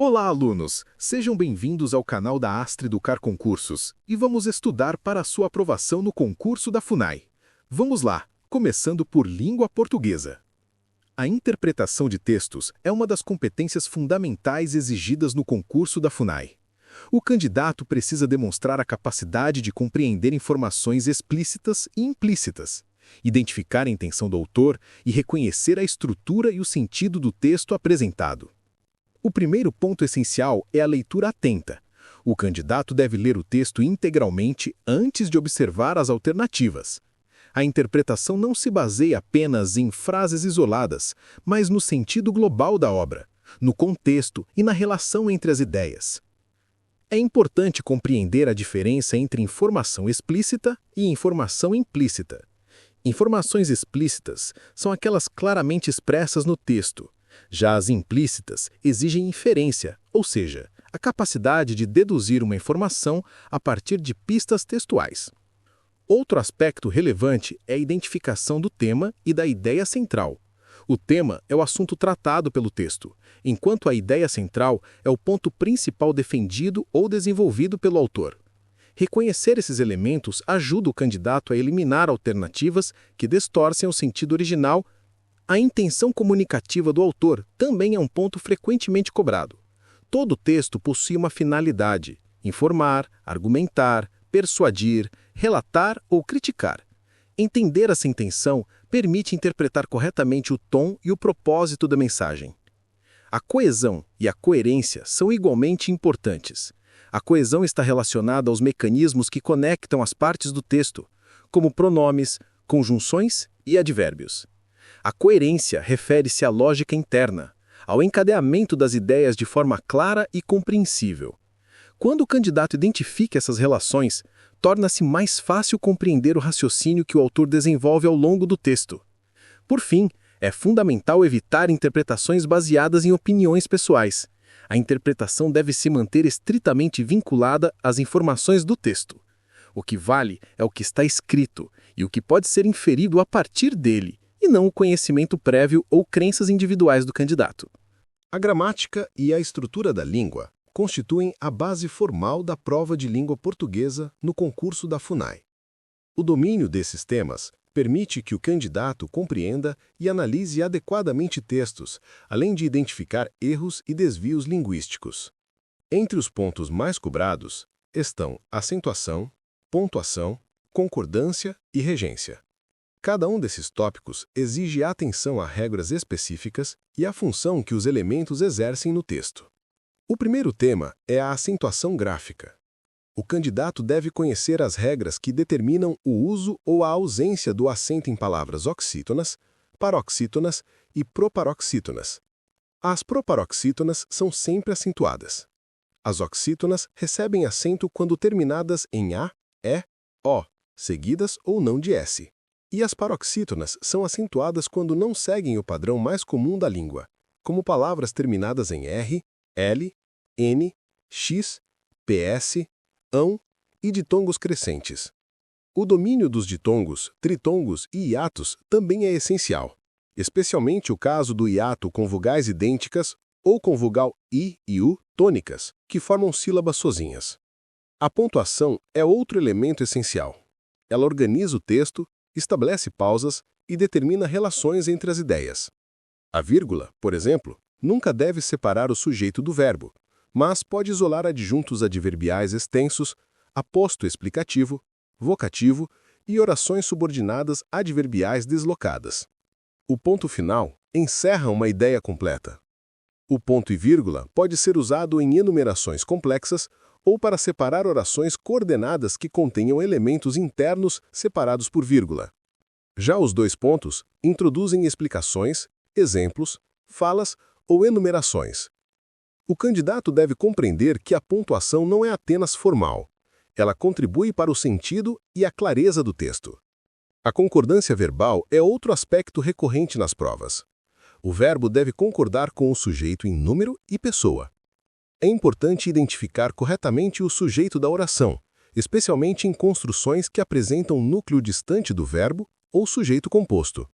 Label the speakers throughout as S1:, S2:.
S1: Olá, alunos! Sejam bem-vindos ao canal da Astre Educar Concursos e vamos estudar para a sua aprovação no concurso da FUNAI. Vamos lá, começando por língua portuguesa. A interpretação de textos é uma das competências fundamentais exigidas no concurso da FUNAI. O candidato precisa demonstrar a capacidade de compreender informações explícitas e implícitas, identificar a intenção do autor e reconhecer a estrutura e o sentido do texto apresentado. O primeiro ponto essencial é a leitura atenta. O candidato deve ler o texto integralmente antes de observar as alternativas. A interpretação não se baseia apenas em frases isoladas, mas no sentido global da obra, no contexto e na relação entre as ideias. É importante compreender a diferença entre informação explícita e informação implícita. Informações explícitas são aquelas claramente expressas no texto. Já as implícitas exigem inferência, ou seja, a capacidade de deduzir uma informação a partir de pistas textuais. Outro aspecto relevante é a identificação do tema e da ideia central. O tema é o assunto tratado pelo texto, enquanto a ideia central é o ponto principal defendido ou desenvolvido pelo autor. Reconhecer esses elementos ajuda o candidato a eliminar alternativas que distorcem o sentido original. A intenção comunicativa do autor também é um ponto frequentemente cobrado. Todo texto possui uma finalidade: informar, argumentar, persuadir, relatar ou criticar. Entender essa intenção permite interpretar corretamente o tom e o propósito da mensagem. A coesão e a coerência são igualmente importantes. A coesão está relacionada aos mecanismos que conectam as partes do texto, como pronomes, conjunções e advérbios. A coerência refere-se à lógica interna, ao encadeamento das ideias de forma clara e compreensível. Quando o candidato identifica essas relações, torna-se mais fácil compreender o raciocínio que o autor desenvolve ao longo do texto. Por fim, é fundamental evitar interpretações baseadas em opiniões pessoais. A interpretação deve se manter estritamente vinculada às informações do texto. O que vale é o que está escrito e o que pode ser inferido a partir dele, e não o conhecimento prévio ou crenças individuais do candidato.
S2: A gramática e a estrutura da língua constituem a base formal da prova de língua portuguesa no concurso da FUNAI. O domínio desses temas permite que o candidato compreenda e analise adequadamente textos, além de identificar erros e desvios linguísticos. Entre os pontos mais cobrados estão acentuação, pontuação, concordância e regência. Cada um desses tópicos exige atenção a regras específicas e à função que os elementos exercem no texto. O primeiro tema é a acentuação gráfica. O candidato deve conhecer as regras que determinam o uso ou a ausência do acento em palavras oxítonas, paroxítonas e proparoxítonas. As proparoxítonas são sempre acentuadas. As oxítonas recebem acento quando terminadas em A, E, O, seguidas ou não de S. E as paroxítonas são acentuadas quando não seguem o padrão mais comum da língua, como palavras terminadas em R, L, N, X, PS, ão e ditongos crescentes. O domínio dos ditongos, tritongos e hiatos também é essencial, especialmente o caso do hiato com vogais idênticas ou com vogal I e U tônicas, que formam sílabas sozinhas. A pontuação é outro elemento essencial. Ela organiza o texto, estabelece pausas e determina relações entre as ideias. A vírgula, por exemplo, nunca deve separar o sujeito do verbo, mas pode isolar adjuntos adverbiais extensos, aposto explicativo, vocativo e orações subordinadas adverbiais deslocadas. O ponto final encerra uma ideia completa. O ponto e vírgula pode ser usado em enumerações complexas ou para separar orações coordenadas que contenham elementos internos separados por vírgula. Já os dois pontos introduzem explicações, exemplos, falas ou enumerações. O candidato deve compreender que a pontuação não é apenas formal. Ela contribui para o sentido e a clareza do texto. A concordância verbal é outro aspecto recorrente nas provas. O verbo deve concordar com o sujeito em número e pessoa. É importante identificar corretamente o sujeito da oração, especialmente em construções que apresentam núcleo distante do verbo ou sujeito composto.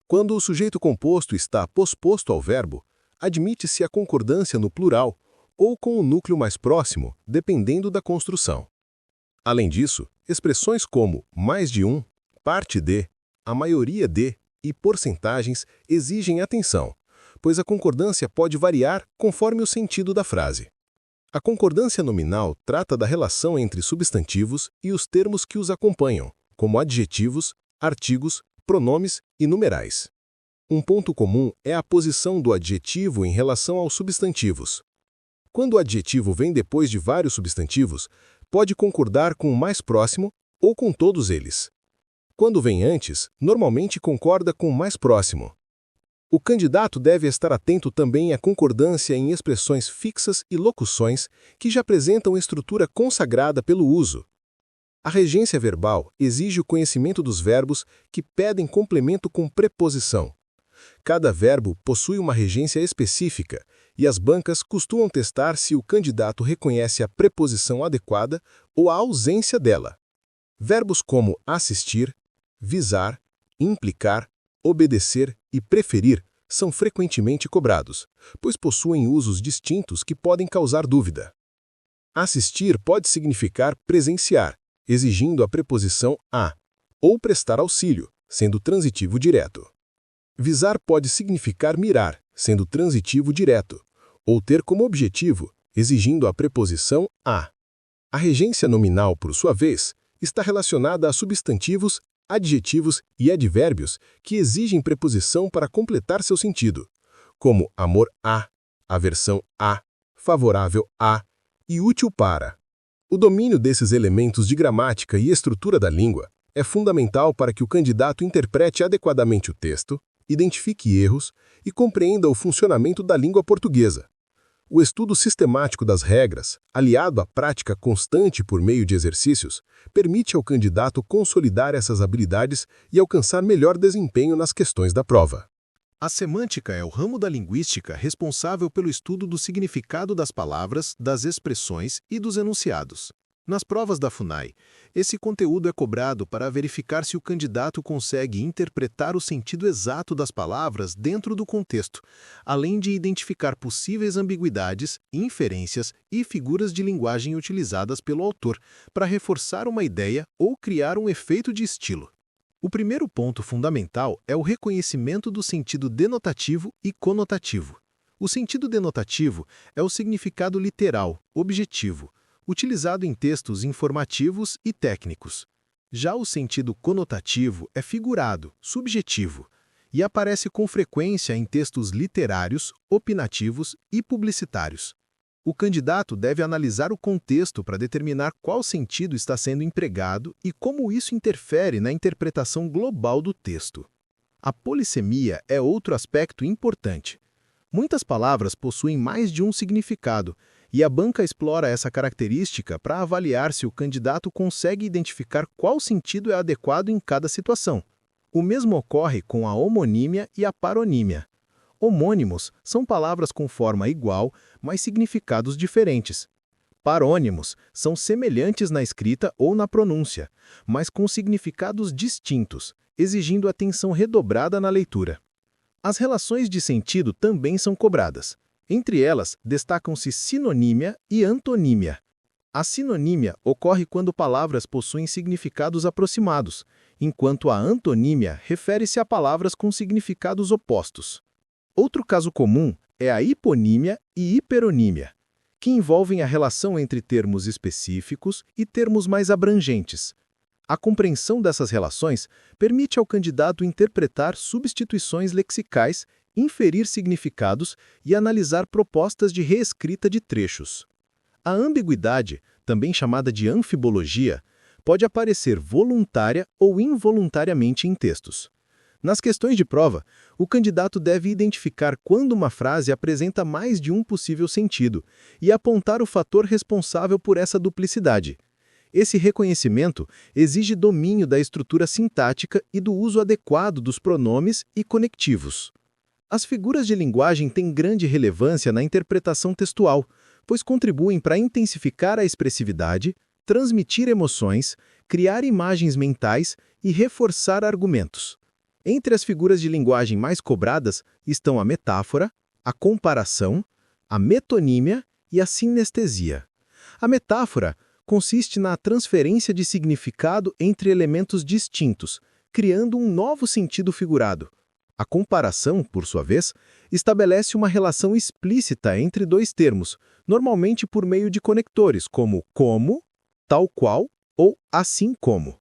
S2: Quando o sujeito composto está posposto ao verbo, admite-se a concordância no plural, ou com o núcleo mais próximo, dependendo da construção. Além disso, expressões como mais de um, parte de, a maioria de e porcentagens exigem atenção, pois a concordância pode variar conforme o sentido da frase. A concordância nominal trata da relação entre substantivos e os termos que os acompanham, como adjetivos, artigos, pronomes e numerais. Um ponto comum é a posição do adjetivo em relação aos substantivos. Quando o adjetivo vem depois de vários substantivos, pode concordar com o mais próximo ou com todos eles. Quando vem antes, normalmente concorda com o mais próximo. O candidato deve estar atento também à concordância em expressões fixas e locuções que já apresentam estrutura consagrada pelo uso. A regência verbal exige o conhecimento dos verbos que pedem complemento com preposição. Cada verbo possui uma regência específica e as bancas costumam testar se o candidato reconhece a preposição adequada ou a ausência dela. Verbos como assistir, visar, implicar, obedecer e preferir são frequentemente cobrados, pois possuem usos distintos que podem causar dúvida. Assistir pode significar presenciar, exigindo a preposição a, ou prestar auxílio, sendo transitivo direto. Visar pode significar mirar, sendo transitivo direto, ou ter como objetivo, exigindo a preposição a. A regência nominal, por sua vez, está relacionada a substantivos, adjetivos e advérbios que exigem preposição para completar seu sentido, como amor a, aversão a, favorável a e útil para. O domínio desses elementos de gramática e estrutura da língua é fundamental para que o candidato interprete adequadamente o texto, identifique erros e compreenda o funcionamento da língua portuguesa. O estudo sistemático das regras, aliado à prática constante por meio de exercícios, permite ao candidato consolidar essas habilidades e alcançar melhor desempenho nas questões da prova.
S1: A semântica é o ramo da linguística responsável pelo estudo do significado das palavras, das expressões e dos enunciados. Nas provas da FUNAI, esse conteúdo é cobrado para verificar se o candidato consegue interpretar o sentido exato das palavras dentro do contexto, além de identificar possíveis ambiguidades, inferências e figuras de linguagem utilizadas pelo autor para reforçar uma ideia ou criar um efeito de estilo. O primeiro ponto fundamental é o reconhecimento do sentido denotativo e conotativo. O sentido denotativo é o significado literal, objetivo, utilizado em textos informativos e técnicos. Já o sentido conotativo é figurado, subjetivo, e aparece com frequência em textos literários, opinativos e publicitários. O candidato deve analisar o contexto para determinar qual sentido está sendo empregado e como isso interfere na interpretação global do texto. A polissemia é outro aspecto importante. Muitas palavras possuem mais de um significado, e a banca explora essa característica para avaliar se o candidato consegue identificar qual sentido é adequado em cada situação. O mesmo ocorre com a homonímia e a paronímia. Homônimos são palavras com forma igual, mas significados diferentes. Parônimos são semelhantes na escrita ou na pronúncia, mas com significados distintos, exigindo atenção redobrada na leitura. As relações de sentido também são cobradas. Entre elas, destacam-se sinonímia e antonímia. A sinonímia ocorre quando palavras possuem significados aproximados, enquanto a antonímia refere-se a palavras com significados opostos. Outro caso comum é a hiponímia e hiperonímia, que envolvem a relação entre termos específicos e termos mais abrangentes. A compreensão dessas relações permite ao candidato interpretar substituições lexicais, inferir significados e analisar propostas de reescrita de trechos. A ambiguidade, também chamada de anfibologia, pode aparecer voluntária ou involuntariamente em textos. Nas questões de prova, o candidato deve identificar quando uma frase apresenta mais de um possível sentido e apontar o fator responsável por essa duplicidade. Esse reconhecimento exige domínio da estrutura sintática e do uso adequado dos pronomes e conectivos. As figuras de linguagem têm grande relevância na interpretação textual, pois contribuem para intensificar a expressividade, transmitir emoções, criar imagens mentais e reforçar argumentos. Entre as figuras de linguagem mais cobradas estão a metáfora, a comparação, a metonímia
S2: e a sinestesia. A metáfora consiste na transferência de significado entre elementos distintos, criando um novo sentido figurado. A comparação, por sua vez, estabelece uma relação explícita entre dois termos, normalmente por meio de conectores como, tal qual ou assim como.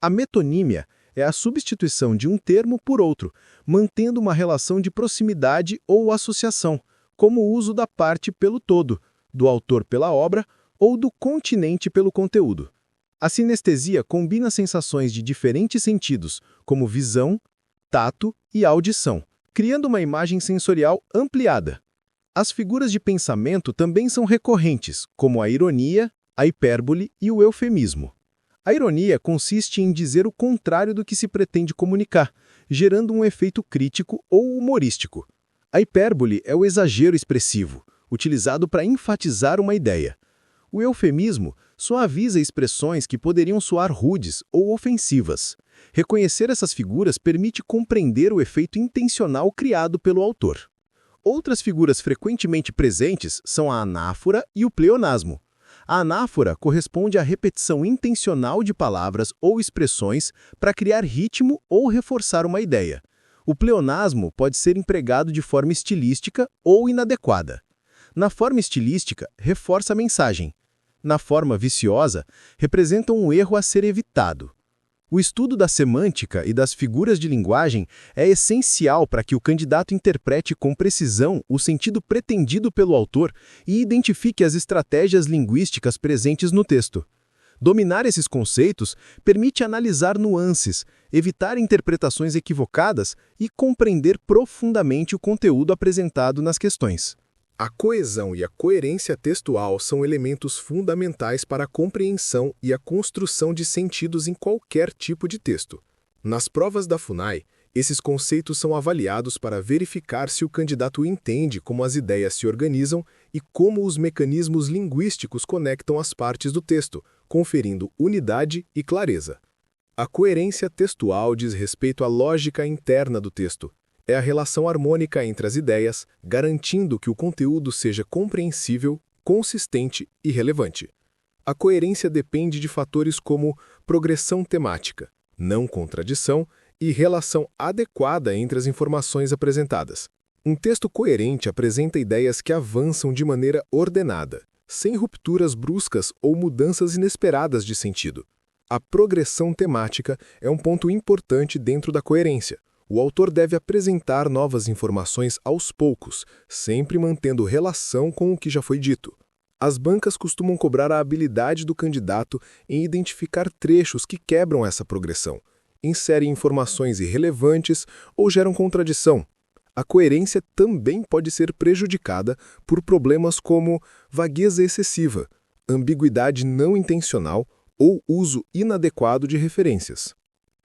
S2: A metonímia é a substituição de um termo por outro, mantendo uma relação de proximidade ou associação, como o uso da parte pelo todo, do autor pela obra ou do continente pelo conteúdo. A sinestesia combina sensações de diferentes sentidos, como visão, tato e audição, criando uma imagem sensorial ampliada. As figuras de pensamento também são recorrentes, como a ironia, a hipérbole e o eufemismo. A ironia consiste em dizer o contrário do que se pretende comunicar, gerando um efeito crítico ou humorístico. A hipérbole é o exagero expressivo, utilizado para enfatizar uma ideia. O eufemismo suaviza expressões que poderiam soar rudes ou ofensivas. Reconhecer essas figuras permite compreender o efeito intencional criado pelo autor. Outras figuras frequentemente presentes são a anáfora e o pleonasmo. A anáfora corresponde à repetição intencional de palavras ou expressões para criar ritmo ou reforçar uma ideia. O pleonasmo pode ser empregado de forma estilística ou inadequada. Na forma estilística, reforça a mensagem. Na forma viciosa, representa um erro a ser evitado. O estudo da semântica e das figuras de linguagem é essencial para que o candidato interprete com precisão o sentido pretendido pelo autor e identifique as estratégias linguísticas presentes no texto. Dominar esses conceitos permite analisar nuances, evitar interpretações equivocadas e compreender profundamente o conteúdo apresentado nas questões.
S1: A coesão e a coerência textual são elementos fundamentais para a compreensão e a construção de sentidos em qualquer tipo de texto. Nas provas da FUNAI, esses conceitos são avaliados para verificar se o candidato entende como as ideias se organizam e como os mecanismos linguísticos conectam as partes do texto, conferindo unidade e clareza. A coerência textual diz respeito à lógica interna do texto. É a relação harmônica entre as ideias, garantindo que o conteúdo seja compreensível, consistente e relevante. A coerência depende de fatores como progressão temática, não contradição e relação adequada entre as informações apresentadas. Um texto coerente apresenta ideias que avançam de maneira ordenada, sem rupturas bruscas ou mudanças inesperadas de sentido. A progressão temática é um ponto importante dentro da coerência. O autor deve apresentar novas informações aos poucos, sempre mantendo relação com o que já foi dito. As bancas costumam cobrar a habilidade do candidato em identificar trechos que quebram essa progressão, inserem informações irrelevantes ou geram contradição. A coerência também pode ser prejudicada por problemas como vagueza excessiva, ambiguidade não intencional ou uso inadequado de referências.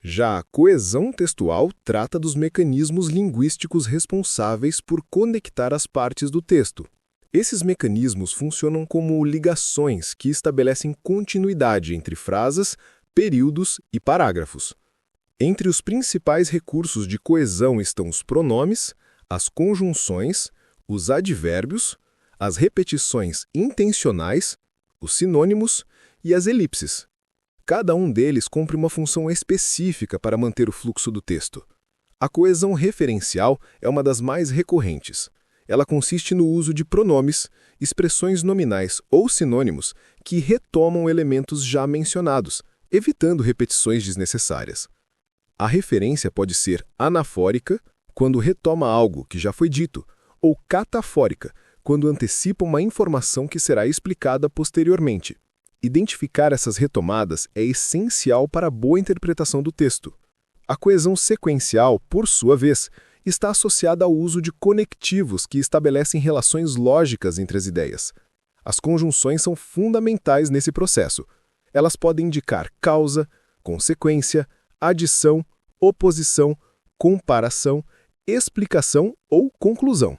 S1: Já a coesão textual trata dos mecanismos linguísticos responsáveis por conectar as partes do texto. Esses mecanismos funcionam como ligações que estabelecem continuidade entre frases, períodos e parágrafos. Entre os principais recursos de coesão estão os pronomes, as conjunções, os advérbios, as repetições intencionais, os sinônimos e as elipses. Cada um deles cumpre uma função específica para manter o fluxo do texto. A coesão referencial é uma das mais recorrentes. Ela consiste no uso de pronomes, expressões nominais ou sinônimos que retomam elementos já mencionados, evitando repetições desnecessárias. A referência pode ser anafórica, quando retoma algo que já foi dito, ou catafórica, quando antecipa uma informação que será explicada posteriormente. Identificar essas retomadas é essencial para a boa interpretação do texto. A coesão sequencial, por sua vez, está associada ao uso de conectivos que estabelecem relações lógicas entre as ideias. As conjunções são fundamentais nesse processo. Elas podem indicar causa, consequência, adição, oposição, comparação, explicação ou conclusão.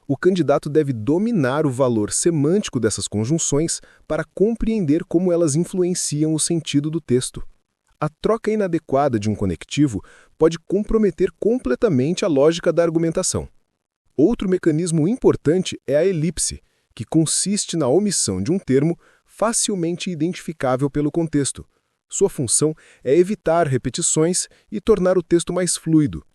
S1: O candidato deve dominar o valor semântico dessas conjunções para compreender como elas influenciam o sentido do texto. A troca inadequada de um conectivo pode comprometer completamente a lógica da argumentação. Outro mecanismo importante é a elipse,
S2: que consiste na omissão de um termo facilmente identificável pelo contexto. Sua função é evitar repetições e tornar o texto mais fluido.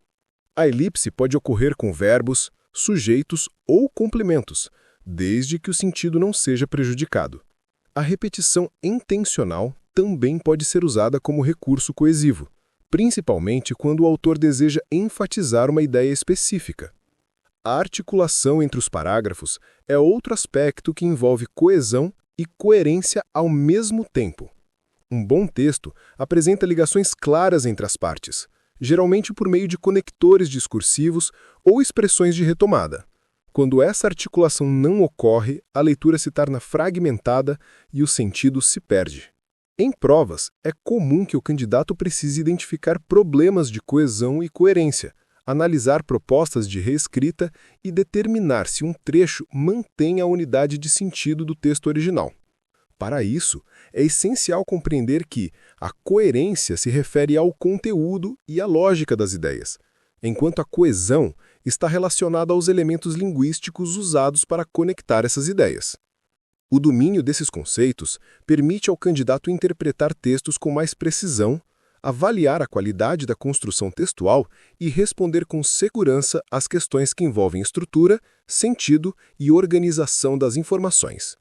S2: A elipse pode ocorrer com verbos, sujeitos ou complementos, desde que o sentido não seja prejudicado. A repetição intencional também pode ser usada como recurso coesivo, principalmente quando o autor deseja enfatizar uma ideia específica. A articulação entre os parágrafos é outro aspecto que envolve coesão e coerência ao mesmo tempo. Um bom texto apresenta ligações claras entre as partes, geralmente por meio de conectores discursivos ou expressões de retomada. Quando essa articulação não ocorre, a leitura se torna fragmentada e o sentido se perde. Em provas, é comum que o candidato precise identificar problemas de coesão e coerência, analisar propostas de reescrita e determinar se um trecho mantém a unidade de sentido do texto original. Para isso, é essencial compreender que a coerência se refere ao conteúdo e à lógica das ideias, enquanto a coesão está relacionada aos elementos linguísticos usados para conectar essas ideias. O domínio desses conceitos permite ao candidato interpretar textos com mais precisão, avaliar a qualidade da construção textual e responder com segurança às questões que envolvem estrutura, sentido e organização das informações.